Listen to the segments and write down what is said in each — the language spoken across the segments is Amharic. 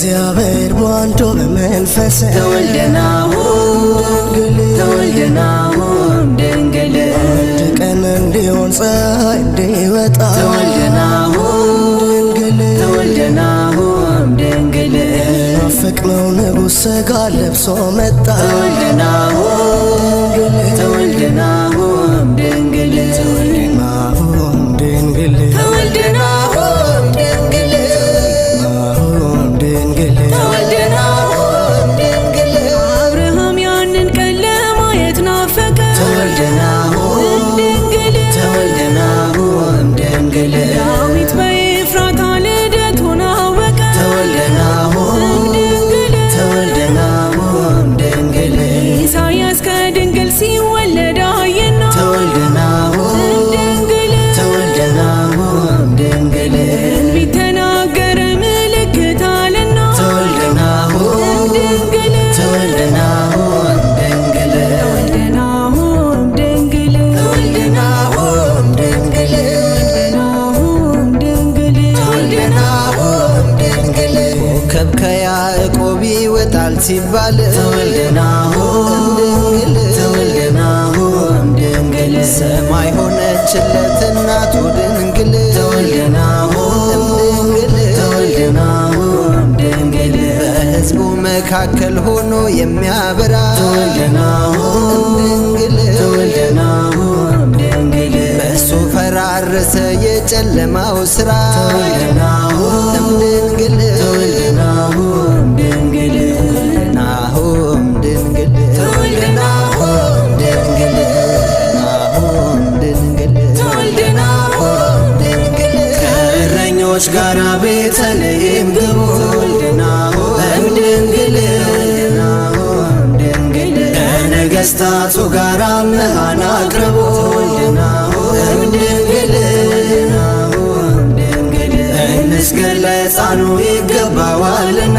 እግዚአብሔር ወልዶ በመንፈስ ተወልደናሁም ድንግል አንድ ቀን እንዲሆን ፀሐይ እንዲወጣ ተወልደናሁም ድንግል ናፈቅነው ንጉሥ ሥጋ ለብሶ መጣ ተወልደናሁም ድንግል ተወልደናሁም ድንግል ተወልደናሁም ድንግል ተወልደናሁም ድንግል አብርሃም ያንን ቀን ለማየት ናፈቀ ተወልደናሁም ድንግል ዳዊት በኤፍራታ ልደቱን አወቀ ተወልደናሁም ድንግል ኢሳያስ ከድንግል ሲወለድ አየና ተወልደናሁም ድንግል ትንቢት ተናገረ ምልክት አለና ተወልደናሁም ድንግል ኮከብ ከያዕቆብ ይወጣል ሲባል ተወልደናሁም ድንግል ሰማይ ሆነችለት እናቱ ድንግል ተወልደናሁም ድንግል በሕዝቡ መካከል ሆኖ የሚያበራ ተወልደናሁም ድንግል በእሱ ፈራረሰ የጨለማው ሥራ ተወልደናሁም ድንግል ናሁም ድንግል ተወልደናሁም ድንግል ከእረኞች ጋር ቤተልሔም ግቡ ድንግል ከነገሥታቱ ጋር አምሃን አቅርቡ ድንግል እንስገድ ለሕፃኑ ይገባዋልና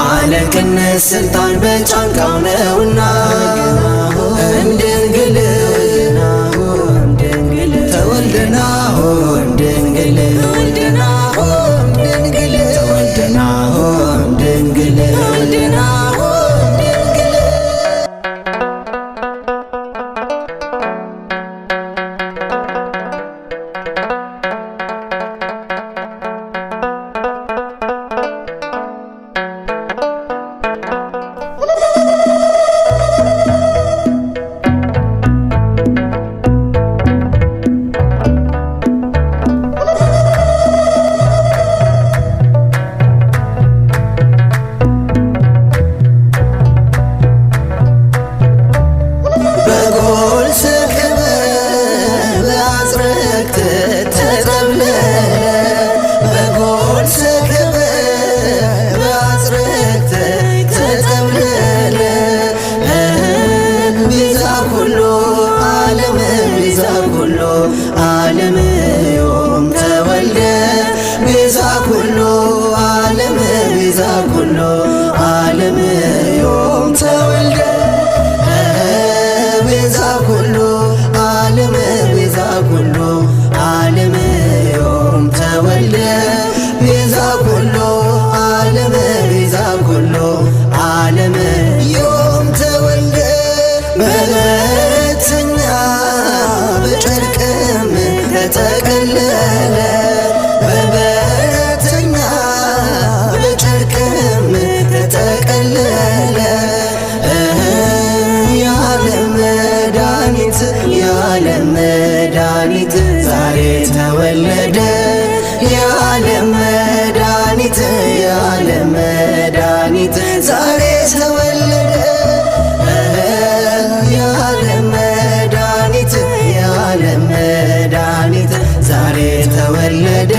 አለቅነት ሥልጣን በጫንቃው ነውና ድንግል ተወልደናሁም ድንግል ዛሬ ተወለደ